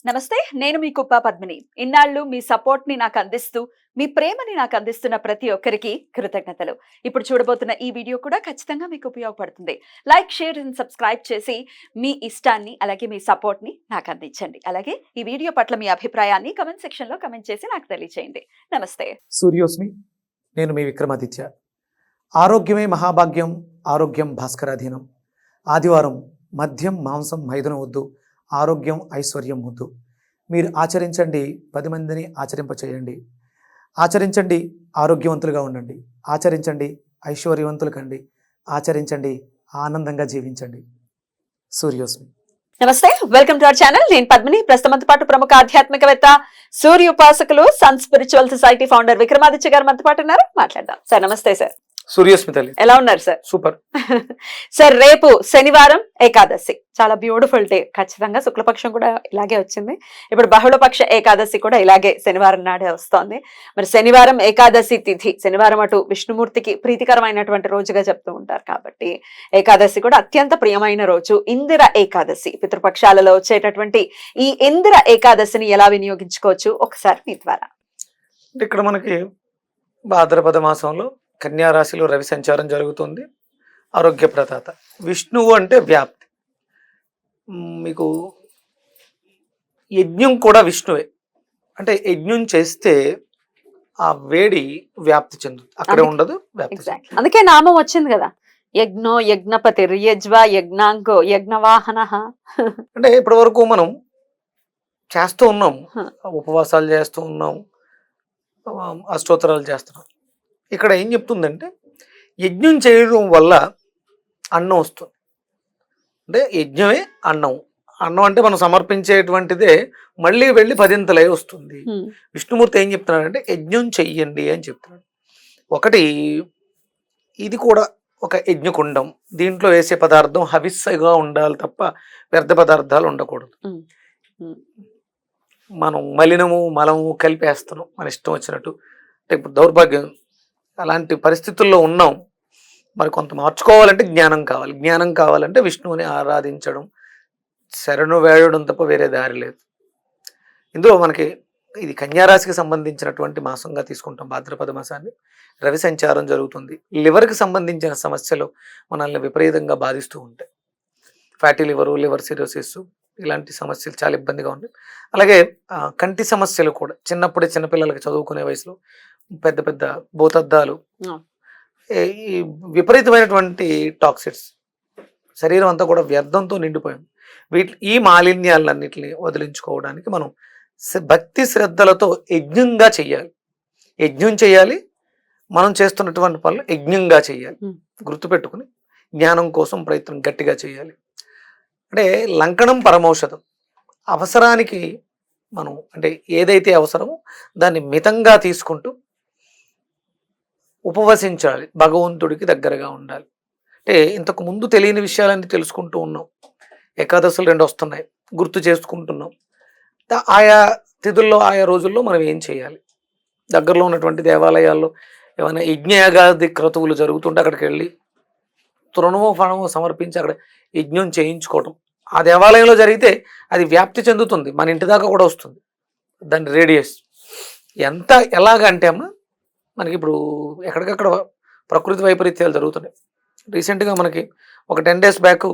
నమస్తే. నేను మీ కుప్ప పద్మిని. ఇన్నాళ్ళు మీ సపోర్ట్‌ని నాకందిస్తూ, మీ ప్రేమని నాకందిస్తున్న ప్రతి ఒక్కరికి కృతజ్ఞతలు. ఇప్పుడు చూడబోతున్న ఈ వీడియో కూడా ఖచ్చితంగా మీకు ఉపయోగపడుతుంది. లైక్, షేర్ అండ్ సబ్స్క్రైబ్ చేసి మీ ఇష్టాన్ని, అలాగే మీ సపోర్ట్‌ని నాకందించండి. అలాగే ఈ వీడియో పట్ల మీ అభిప్రాయాన్ని కామెంట్ సెక్షన్‌లో కామెంట్ చేసి నాకు తెలియజేయండి. నమస్తే. సూర్యోస్మి. నేను మీ విక్రమాదిత్య. ఆరోగ్యమే మహాభాగ్యం, ఆరోగ్యం భాస్కరాధీనం. ఆదివారం మద్యం మాంసం మైదనం వద్దు, ఆరోగ్యం ఐశ్వర్యం వద్దు. మీరు ఆచరించండి, 10 మందిని ఆచరింపచేయండి. ఆచరించండి, ఆరోగ్యవంతులుగా ఉండండి. ఆచరించండి, ఐశ్వర్యవంతులు కండి. ఆచరించండి, ఆనందంగా జీవించండి. సూర్యోస్మి. నమస్తే. Welcome to our channel. నేను పద్మిని. ప్రస్తుతంతో పాటు ప్రముఖ ఆధ్యాత్మికవేత్త, సూర్య ఉపాసకులు, sun spiritual society founder Vikramaditya గారు మనతో పాటు ఉన్నారు. మాట్లాడదాం. సార్ నమస్తే. సార్ సూర్యోస్మి తల్లి. ఎలా ఉన్నారు సార్? సూపర్. సార్ రేపు శనివారం ఏకాదశి, చాలా బ్యూటిఫుల్ డే. ఖచ్చితంగా శుక్లపక్షం కూడా ఇలాగే వచ్చింది. ఇప్పుడు బహుళపక్ష ఏకాదశి కూడా ఇలాగే శనివారం నాడే వస్తోంది. మరి శనివారం ఏకాదశి తిథి, శనివారం అటు విష్ణుమూర్తికి ప్రీతికరమైనటువంటి రోజుగా చెప్తూ ఉంటారు కాబట్టి ఏకాదశి కూడా అత్యంత ప్రియమైన రోజు. ఇందిర ఏకాదశి, పితృపక్షాలలో వచ్చేటటువంటి ఈ ఇందిర ఏకాదశిని ఎలా వినియోగించుకోవచ్చు ఒకసారి మీ ద్వారా. ఇక్కడ మనకి భాద్రపద మాసంలో కన్యా రాశిలో రవి సంచారం జరుగుతుంది. ఆరోగ్య ప్రదాత విష్ణువు అంటే వ్యాప్తి. మీకు యజ్ఞం కూడా విష్ణువే. అంటే యజ్ఞం చేస్తే ఆ వేడి వ్యాప్తి చెందుతుంది, అక్కడే ఉండదు, వ్యాప్తి. అందుకే నామం వచ్చింది కదా, యజ్ఞో యజ్ఞపతి యజ్వా యజ్ఞాంగో యజ్ఞవాహన. అంటే ఇప్పటి వరకు మనం చేస్తూ ఉన్నాం, ఉపవాసాలు చేస్తూ ఉన్నాం, అష్టోత్తరాలు చేస్తున్నాం. ఇక్కడ ఏం చెప్తుందంటే యజ్ఞం చేయడం వల్ల అన్నం వస్తుంది. అంటే యజ్ఞమే అన్నం. అన్నం అంటే మనం సమర్పించేటువంటిదే మళ్ళీ వెళ్ళి 10ంతలై వస్తుంది. విష్ణుమూర్తి ఏం చెప్తున్నాడంటే యజ్ఞం చెయ్యండి అని చెప్తున్నాడు. ఒకటి, ఇది కూడా ఒక యజ్ఞకుండం. దీంట్లో వేసే పదార్థం హవిస్సుగా ఉండాలి తప్ప వ్యర్థ పదార్థాలు ఉండకూడదు. మనం మలినము మలము కలిపేస్తున్నాం మన ఇష్టం వచ్చినట్టు. అంటే ఇప్పుడు దౌర్భాగ్యం, అలాంటి పరిస్థితుల్లో ఉన్నాం. మరి కొంత మార్చుకోవాలంటే జ్ఞానం కావాలి. జ్ఞానం కావాలంటే విష్ణువుని ఆరాధించడం, శరణు వేయడం తప్ప వేరే దారి లేదు. ఇందులో మనకి ఇది కన్యారాశికి సంబంధించినటువంటి మాసంగా తీసుకుంటాం భాద్రపద మాసాన్ని. రవి సంచారం జరుగుతుంది. లివర్కి సంబంధించిన సమస్యలు మనల్ని విపరీతంగా బాధిస్తూ ఉంటాయి. ఫ్యాటీ లివరు, లివర్ సిరోసిస్, ఇలాంటి సమస్యలు చాలా ఇబ్బందిగా ఉన్నాయి. అలాగే కంటి సమస్యలు కూడా చిన్నప్పుడే, చిన్నపిల్లలకి చదువుకునే వయసులో పెద్ద పెద్ద భూతద్దాలు, ఈ విపరీతమైనటువంటి టాక్సిన్స్, శరీరం అంతా కూడా వ్యర్థంతో నిండిపోయింది. ఈ మాలిన్యాలన్నింటినీ వదిలించుకోవడానికి మనం భక్తి శ్రద్ధలతో యజ్ఞంగా చెయ్యాలి. యజ్ఞం చేయాలి. మనం చేస్తున్నటువంటి పనులు యజ్ఞంగా చేయాలి. గుర్తుపెట్టుకుని జ్ఞానం కోసం ప్రయత్నం గట్టిగా చేయాలి. అంటే లంకణం పరమౌషధం. అవసరానికి మనం, అంటే ఏదైతే అవసరమో దాన్ని మితంగా తీసుకుంటూ ఉపవసించాలి. భగవంతుడికి దగ్గరగా ఉండాలి. అంటే ఇంతకు ముందు తెలియని విషయాలన్నీ తెలుసుకుంటూ ఉన్నాం. ఏకాదశులు 2 వస్తున్నాయి, గుర్తు చేసుకుంటున్నాం. ఆయా తిథుల్లో, ఆయా రోజుల్లో మనం ఏం చేయాలి? దగ్గరలో ఉన్నటువంటి దేవాలయాల్లో ఏమైనా యజ్ఞయాగాది క్రతువులు జరుగుతుంటే అక్కడికి వెళ్ళి తృణమో ఫణమో సమర్పించి అక్కడ యజ్ఞం చేయించుకోవటం. ఆ దేవాలయంలో జరిగితే అది వ్యాప్తి చెందుతుంది, మన ఇంటి దాకా కూడా వస్తుంది. దాని రేడియస్ ఎంత ఎలాగంటే అమ్మ, మనకి ఇప్పుడు ఎక్కడికక్కడ ప్రకృతి వైపరీత్యాలు జరుగుతున్నాయి. రీసెంట్గా మనకి ఒక 10 days బ్యాక్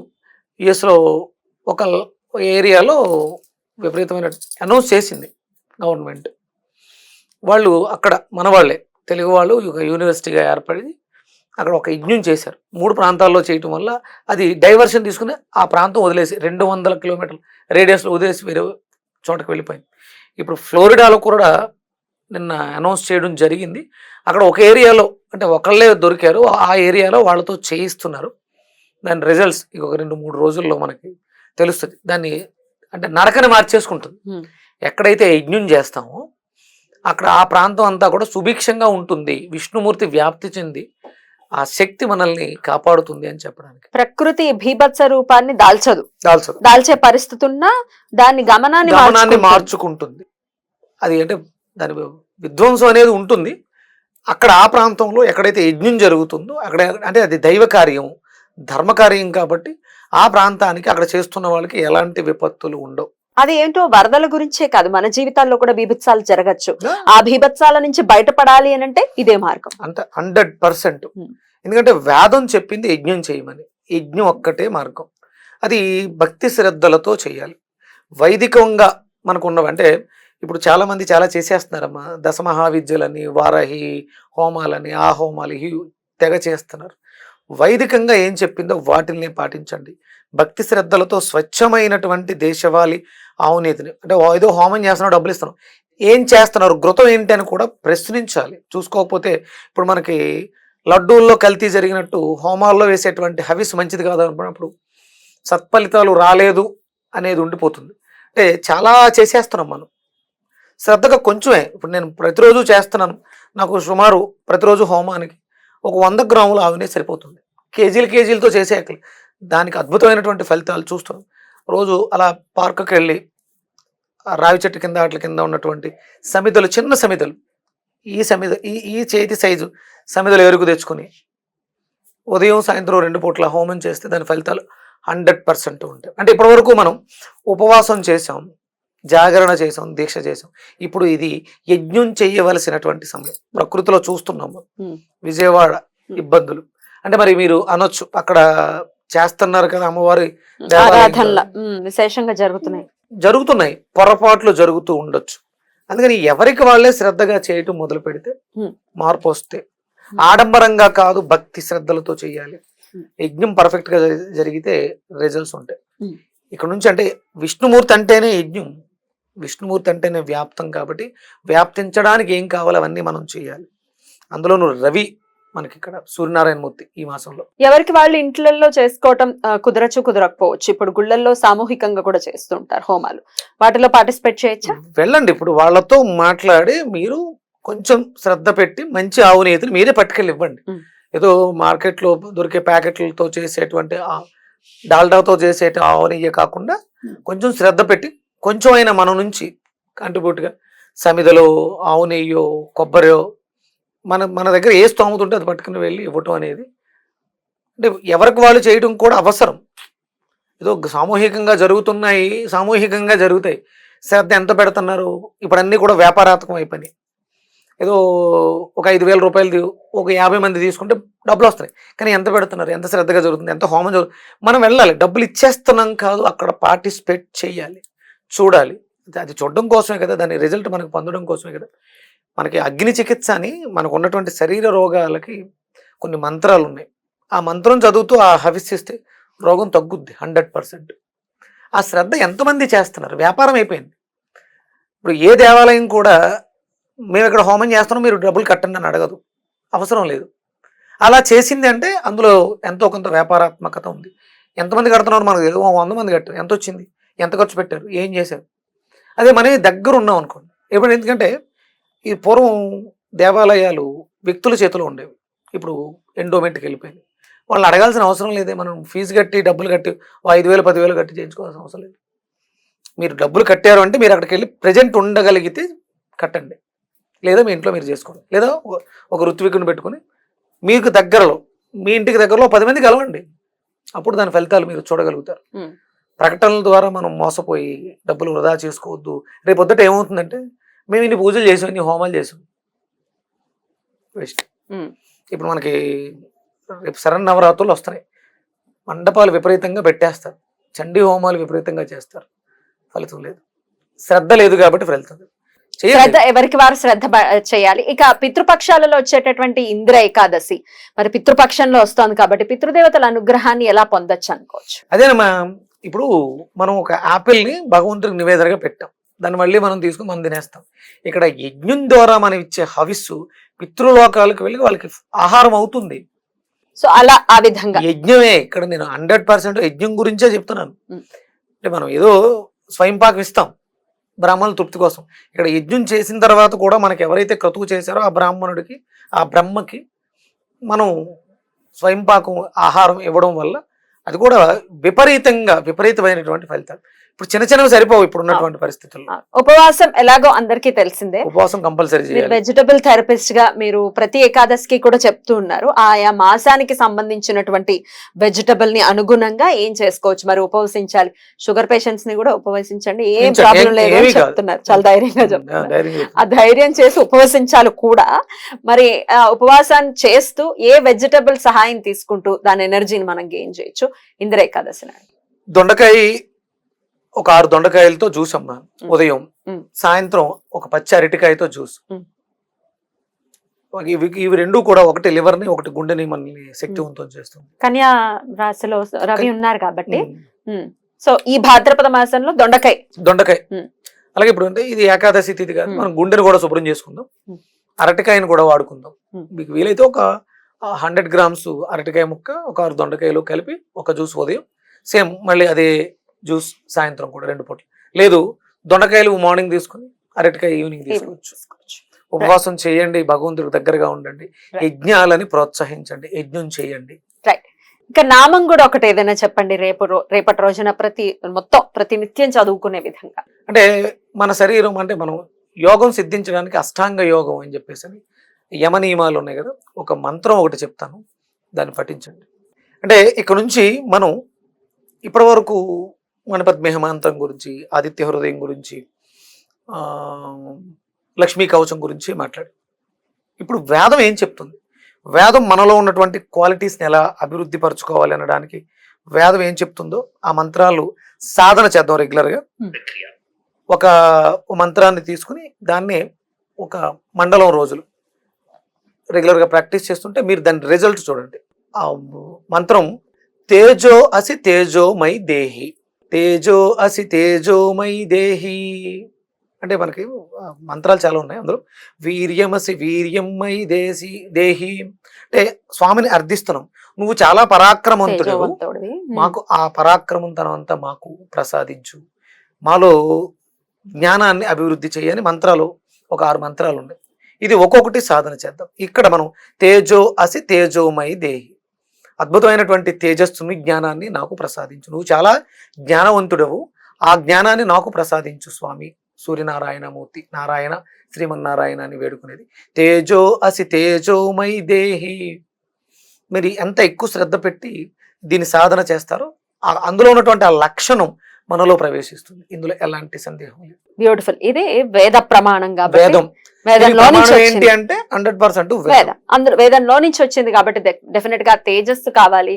యుఎస్లో ఒక ఏరియాలో విపరీతమైన అనౌన్స్ చేసింది గవర్నమెంట్. వాళ్ళు అక్కడ మన వాళ్ళే, తెలుగు వాళ్ళు, ఒక యూనివర్సిటీగా ఏర్పడి అక్కడ ఒక యజ్ఞం చేశారు. 3 ప్రాంతాల్లో చేయటం వల్ల అది డైవర్షన్ తీసుకుని ఆ ప్రాంతం వదిలేసి 200 కిలోమీటర్ల రేడియస్లో వదిలేసి వేరే చోటకి వెళ్ళిపోయింది. ఇప్పుడు ఫ్లోరిడాలో కూడా నిన్న అనౌన్స్ చేయడం జరిగింది. అక్కడ ఒక ఏరియాలో, అంటే ఒకళ్ళే దొరికారు, ఆ ఏరియాలో వాళ్ళతో చేయిస్తున్నారు. దాని రిజల్ట్స్ ఒక 2-3 రోజుల్లో మనకి తెలుస్తుంది. దాన్ని అంటే నరకని మార్చేసుకుంటుంది. ఎక్కడైతే యజ్ఞం చేస్తామో అక్కడ ఆ ప్రాంతం అంతా కూడా సుభిక్షంగా ఉంటుంది. విష్ణుమూర్తి వ్యాప్తి చెంది ఆ శక్తి మనల్ని కాపాడుతుంది అని చెప్పడానికి. ప్రకృతి భీభత్స రూపాన్ని దాల్చే పరిస్థితి ఉన్నా దాన్ని గమనాన్ని మార్చుకుంటుంది. అది అంటే దాని విధ్వంసం అనేది ఉంటుంది. అక్కడ ఆ ప్రాంతంలో ఎక్కడైతే యజ్ఞం జరుగుతుందో అక్కడ, అంటే అది దైవ కార్యం, ధర్మకార్యం కాబట్టి ఆ ప్రాంతానికి అక్కడ చేస్తున్న వాళ్ళకి ఎలాంటి విపత్తులు ఉండవు. అది ఏంటో వరదల గురించే కాదు, మన జీవితాల్లో కూడా బీభత్సాలు జరగచ్చు. ఆ బీభత్సాల నుంచి బయటపడాలి అని అంటే ఇదే మార్గం. అంత 100%. ఎందుకంటే వేదం చెప్పింది యజ్ఞం చేయమని. యజ్ఞం ఒక్కటే మార్గం. అది భక్తి శ్రద్ధలతో చేయాలి. వైదికంగా మనకు ఉన్నవి అంటే ఇప్పుడు చాలా మంది చాలా చేసేస్తున్నారమ్మా. దశమహావిద్యలని, వారాహి హోమాలని, ఆ హోమాలు తెగ చేస్తున్నారు. వైదికంగా ఏం చెప్పిందో వాటిని పాటించండి. భక్తి శ్రద్ధలతో స్వచ్ఛమైనటువంటి దేశవాళి ఆవునేతిని, అంటే ఏదో హోమం చేస్తున్నావు డబ్బులు ఇస్తున్నావు, ఏం చేస్తున్నారు, ఘృతం ఏంటి అని కూడా ప్రశ్నించాలి. చూసుకోకపోతే ఇప్పుడు మనకి లడ్డూల్లో కల్తీ జరిగినట్టు హోమాల్లో వేసేటువంటి హవిస్ మంచిది కాదు అనుకున్నప్పుడు సత్ఫలితాలు రాలేదు అనేది ఉండిపోతుంది. అంటే చాలా చేసేస్తున్నాం మనం శ్రద్ధగా. కొంచెమే ఇప్పుడు నేను ప్రతిరోజు చేస్తున్నాను, నాకు సుమారు ప్రతిరోజు హోమానికి ఒక 100 గ్రాముల ఆవునే సరిపోతుంది. కేజీలతో చేసేయాలి, దానికి అద్భుతమైనటువంటి ఫలితాలు చూస్తున్నాం. రోజు అలా పార్కుకి వెళ్ళి రావి చెట్టు కింద వాటి కింద ఉన్నటువంటి సమిదలు, చిన్న సమిదలు, ఈ చేతి సైజు సమిదలు ఎరుగు తెచ్చుకొని ఉదయం సాయంత్రం 2 పూట్ల హోమం చేస్తే దాని ఫలితాలు 100% ఉంటాయి. అంటే ఇప్పటివరకు మనం ఉపవాసం చేసాం, జాగరణ చేసాం, దీక్ష చేసాం. ఇప్పుడు ఇది యజ్ఞం చేయవలసినటువంటి సమయం. ప్రకృతిలో చూస్తున్నాము విజయవాడ ఇబ్బందులు. అంటే మరి మీరు అనొచ్చు అక్కడ చేస్తున్నారు కదా అమ్మవారి విశేషంగా జరుగుతున్నాయి, పొరపాట్లు జరుగుతూ ఉండొచ్చు. అందుకని ఎవరికి వాళ్ళే శ్రద్ధగా చేయటం మొదలు పెడితే మార్పు వస్తే, ఆడంబరంగా కాదు భక్తి శ్రద్ధలతో చేయాలి. యజ్ఞం పర్ఫెక్ట్ గా జరిగితే రిజల్ట్స్ ఉంటాయి. ఇక్కడ నుంచి అంటే విష్ణుమూర్తి అంటేనే యజ్ఞం, విష్ణుమూర్తి అంటేనే వ్యాప్తం. కాబట్టి వ్యాప్తించడానికి ఏం కావాలో అవన్నీ మనం చేయాలి. అందులోనూ రవి మనకి ఇక్కడ సూర్యనారాయణమూర్తి ఈ మాసంలో. ఎవరికి వాళ్ళు ఇంట్లలో చేసుకోవటం కుదరకపోవచ్చు. ఇప్పుడు గుళ్ళల్లో సామూహికంగా కూడా చేస్తుంటారు హోమాలు, వాటిలో పార్టిసిపేట్ చేయొచ్చా? వెళ్ళండి, ఇప్పుడు వాళ్ళతో మాట్లాడి మీరు కొంచెం శ్రద్ధ పెట్టి మంచి ఆవు నేతిని మీరే పట్టుకెళ్ళి ఇవ్వండి. ఏదో మార్కెట్లో దొరికే ప్యాకెట్లతో చేసేటువంటి డాల్డాతో చేసే ఆవు నెయ్యి కాకుండా కొంచెం శ్రద్ధ పెట్టి కొంచెం అయినా మన నుంచి కంట్రిబ్యూట్గా సమిదలో ఆవు నెయ్యో కొబ్బరియో మన దగ్గర ఏ స్తోమత ఉంటే అది పట్టుకుని వెళ్ళి ఇవ్వటం అనేది అంటే ఎవరికి వాళ్ళు చేయడం కూడా అవసరం. ఏదో సామూహికంగా జరుగుతున్నాయి, సామూహికంగా జరుగుతాయి, శ్రద్ధ ఎంత పెడుతున్నారు? ఇప్పుడు అన్నీ కూడా వ్యాపారాత్మకం అయిపోయి ఏదో ఒక 5,000 రూపాయలు ఒక 50 మంది తీసుకుంటే డబ్బులు వస్తాయి, కానీ ఎంత పెడుతున్నారు, ఎంత శ్రద్ధగా జరుగుతుంది, ఎంత హోమం జరుగుతుంది. మనం వెళ్ళాలి, డబ్బులు ఇచ్చేస్తున్నాం కాదు, అక్కడ పార్టిసిపేట్ చేయాలి, చూడాలి. అది చూడడం కోసమే కదా, దాని రిజల్ట్ మనకు పొందడం కోసమే కదా. మనకి అగ్ని చికిత్స అని మనకు ఉన్నటువంటి శరీర రోగాలకి కొన్ని మంత్రాలు ఉన్నాయి. ఆ మంత్రం చదువుతూ ఆ హవిస్సిస్తే రోగం తగ్గుద్ది 100%. ఆ శ్రద్ధ ఎంతమంది చేస్తున్నారు? వ్యాపారం అయిపోయింది. ఇప్పుడు ఏ దేవాలయం కూడా మేము ఇక్కడ హోమం చేస్తున్నాం మీరు డబ్బులు కట్టండి అని అడగదు, అవసరం లేదు. అలా చేసింది అంటే అందులో ఎంతో కొంత వ్యాపారాత్మకత ఉంది. ఎంతమంది కడుతున్నారు మనకు తెలియదు. 100 మంది కట్టారు, ఎంత వచ్చింది, ఎంత ఖర్చు పెట్టారు, ఏం చేశారు. అదే మనకి దగ్గర ఉన్నాం అనుకోండి. ఎప్పుడు ఎందుకంటే ఈ పూర్వం దేవాలయాలు వ్యక్తుల చేతిలో ఉండేవి, ఇప్పుడు ఎండోమెంట్కి వెళ్ళిపోయింది. వాళ్ళు అడగాల్సిన అవసరం లేదే. మనం ఫీజు కట్టి డబ్బులు కట్టి 5,000 10,000 కట్టి చేయించుకోవాల్సిన అవసరం లేదు. మీరు డబ్బులు కట్టారు అంటే మీరు అక్కడికి వెళ్ళి ప్రజెంట్ ఉండగలిగితే కట్టండి, లేదా మీ ఇంట్లో మీరు చేసుకోండి, లేదా ఒక ఋత్వికుని పెట్టుకుని మీకు దగ్గరలో మీ ఇంటికి దగ్గరలో 10 మంది కలవండి. అప్పుడు దాని ఫలితాలు మీరు చూడగలుగుతారు. ప్రకటనల ద్వారా మనం మోసపోయి డబ్బులు వృధా చేసుకోవద్దు. రేపు పొద్దుట ఏమవుతుందంటే మేము ఇన్ని పూజలు చేసాం, ఇన్ని హోమాలు చేసాం, వేస్ట్. ఇప్పుడు మనకి రేపు శరన్నవరాత్రులు వస్తున్నాయి, మండపాలు విపరీతంగా పెట్టేస్తారు, చండీ హోమాలు విపరీతంగా చేస్తారు, ఫలితం లేదు. శ్రద్ధ లేదు కాబట్టి ఫలితం శ్రద్ధ ఎవరికి వారు శ్రద్ధ చేయాలి. ఇక పితృపక్షాలలో వచ్చేటటువంటి ఇంద్ర ఏకాదశి మరి పితృపక్షంలో వస్తోంది కాబట్టి పితృదేవతల అనుగ్రహాన్ని ఎలా పొందొచ్చు అనుకోవచ్చు? అదేనమ్మా, ఇప్పుడు మనం ఒక యాపిల్ని భగవంతుడికి నివేదనగా పెట్టాం, దాన్ని మళ్ళీ మనం తీసుకుని మనం తినేస్తాం. ఇక్కడ యజ్ఞం ద్వారా మనం ఇచ్చే హవిస్సు పితృలోకాలకు వెళ్ళి వాళ్ళకి ఆహారం అవుతుంది. సో అలా ఆ విధంగా యజ్ఞమే. ఇక్కడ నేను 100% యజ్ఞం గురించే చెప్తున్నాను. అంటే మనం ఏదో స్వయంపాకం ఇస్తాం బ్రాహ్మణుల తృప్తి కోసం. ఇక్కడ యజ్ఞం చేసిన తర్వాత కూడా మనకి ఎవరైతే క్రతువు చేశారో ఆ బ్రాహ్మణుడికి, ఆ బ్రహ్మకి మనం స్వయంపాకం ఆహారం ఇవ్వడం వల్ల అది కూడా విపరీతమైనటువంటి ఫలితాలు. ఇప్పుడు చిన్న చిన్నవి సరిపోవు ఇప్పుడు ఉన్నటువంటి పరిస్థితుల్లో. ఉపవాసం ఎలాగో అందరికీ తెలిసిందే. ఉపవాసం కంపల్సరీ మీరు చేయాలి. వెజిటబుల్ థెరపిస్ట్ గా మీరు ప్రతి ఏకాదశికి కూడా చెప్తూ ఉన్నారు. ఆయా మాసానికి సంబంధించినటువంటి వెజిటబుల్ ని అనుగుణంగా ఏం చేసుకోవచ్చు, మరి ఉపవసించాలి. షుగర్ పేషెంట్స్ ని కూడా ఉపవసించండి, ఏం ప్రాబ్లం లేదు అని చెప్తున్నారు. చాలా ధైర్యంగా చెప్తున్నారు. ఆ ధైర్యం చేసి ఉపవసించాలి కూడా. మరి ఉపవాసాన్ని చేస్తూ ఏ వెజిటబుల్ సహాయం తీసుకుంటూ దాని ఎనర్జీని మనం గెయిన్ చేయొచ్చు ఇందిర ఏకాదశి నాడు? దొండకాయ ఒక 6 దొండకాయలతో జ్యూస్ అమ్మా ఉదయం, సాయంత్రం ఒక పచ్చి అరటికాయతో జ్యూస్. ఇవి రెండు కూడా ఒకటి లివర్ ని ఒకటి గుండెని మనల్ని శక్తివంతం చేస్తుంది. కన్యా రాశిలో రవి ఉన్నారు కాబట్టి సో ఈ భాద్రపద మాసంలో దొండకాయ. అలాగే ఇప్పుడు అంటే ఇది ఏకాదశి తిథి కాదు, మనం గుండెని కూడా శుభ్రం చేసుకుందాం, అరటికాయని కూడా వాడుకుందాం. మీకు వీలైతే ఒక 100 grams అరటికాయ ముక్క, ఒక 6 దొండకాయలు కలిపి ఒక జ్యూస్ ఉదయం, సేమ్ మళ్ళీ అదే జ్యూస్ సాయంత్రం కూడా 2 పూటలు. లేదు దొండకాయలు మార్నింగ్ తీసుకుని అరటికాయ ఈవినింగ్ తీసుకోవచ్చు. ఉపవాసం చేయండి, భగవంతుడికి దగ్గరగా ఉండండి, యజ్ఞాలని ప్రోత్సహించండి, యజ్ఞం చేయండి. రైట్. ఇంకా నామం కూడా ఒకటి ఏదైనా చెప్పండి రేపటి రోజున ప్రతి నిత్యం చదువుకునే విధంగా. అంటే మన శరీరం అంటే మనం యోగం సిద్ధించడానికి అష్టాంగ యోగం అని చెప్పేసి యమ నియమాలు ఉన్నాయి కదా, ఒక మంత్రం ఒకటి చెప్తాను, దాన్ని పఠించండి. అంటే ఇక్కడ నుంచి మనం ఇప్పటి వరకు గణపతి మంత్రం గురించి, ఆదిత్య హృదయం గురించి, లక్ష్మీ కవచం గురించి మాట్లాడు. ఇప్పుడు వేదం ఏం చెప్తుంది, వేదం మనలో ఉన్నటువంటి క్వాలిటీస్ని ఎలా అభివృద్ధి పరచుకోవాలి అనడానికి వేదం ఏం చెప్తుందో ఆ మంత్రాలు సాధన చేద్దాం రెగ్యులర్గా. ఒక మంత్రాన్ని తీసుకుని దాన్ని ఒక మండలం రోజులు రెగ్యులర్గా ప్రాక్టీస్ చేస్తుంటే మీరు దాని రిజల్ట్ చూడండి. ఆ మంత్రం తేజో అసి తేజోమై దేహి, తేజో అసి తేజోమై దేహి. అంటే మనకి మంత్రాలు చాలా ఉన్నాయి, అందులో వీర్యమసి వీర్యమై దేహి అంటే స్వామిని అర్థిస్తున్నాం, నువ్వు చాలా పరాక్రమంతుడు, మాకు ఆ పరాక్రమంతనం అంతా మాకు ప్రసాదించు, మాలో జ్ఞానాన్ని అభివృద్ధి చేయని మంత్రాలు ఒక 6 మంత్రాలు ఉన్నాయి. ఇది ఒక్కొక్కటి సాధన చేద్దాం. ఇక్కడ మనం తేజో అసి తేజోమై దేహి, అద్భుతమైనటువంటి తేజస్సుని జ్ఞానాన్ని నాకు ప్రసాదించు, నువ్వు చాలా జ్ఞానవంతుడవు, ఆ జ్ఞానాన్ని నాకు ప్రసాదించు స్వామి. సూర్యనారాయణమూర్తి, నారాయణ శ్రీమన్నారాయణ అని వేడుకునేది తేజో అసి తేజోమై దేహి. మీరు ఎంత ఎక్కువ శ్రద్ధ పెట్టి దీన్ని సాధన చేస్తారో అందులో ఉన్నటువంటి ఆ లక్షణం మనలో ప్రవేశిస్తుంది, ఇందులో ఎలాంటి సందేహం లేదు. బ్యూటిఫుల్. ఇది వేద ప్రమాణంగా వేదం ఏంటి అంటే 100% వేదంలో నుంచి వచ్చింది కాబట్టి డెఫినెట్ గా తేజస్సు కావాలి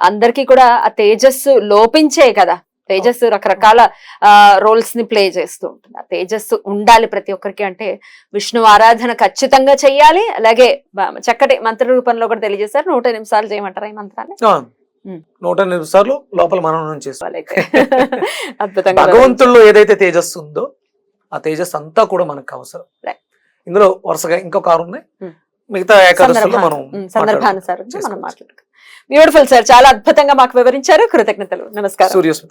అందరికీ కూడా. ఆ తేజస్సు లోపించే కదా, తేజస్సు రకరకాల రోల్స్ ని ప్లే చేస్తూ ఉంటుంది. ఆ తేజస్సు ఉండాలి ప్రతి ఒక్కరికి. అంటే విష్ణు ఆరాధన ఖచ్చితంగా చెయ్యాలి. అలాగే చక్కటి మంత్ర రూపంలో కూడా తెలియజేశారు. 100 నిమిషాలు చేయమంటారా ఈ మంత్రాన్ని? 100 నిమిషాలు లోపల మనం చేసుకోవాలి. అద్భుతంగా భగవంతుల్లో ఏదైతే తేజస్సు ఉందో ఆ తేజస్సు అంతా కూడా మనకు అవసరం. ఇందులో వరుసగా ఇంకొక 6 ఉన్నాయి, మిగతా ఏకాదశిలో మనం సందర్భానుసారంగా మనం మాట్లాడుకుంటాం. బ్యూటిఫుల్ సార్, చాలా అద్భుతంగా మాకు వివరించారు. కృతజ్ఞతలు. నమస్కారం. సూర్యస్మృతి.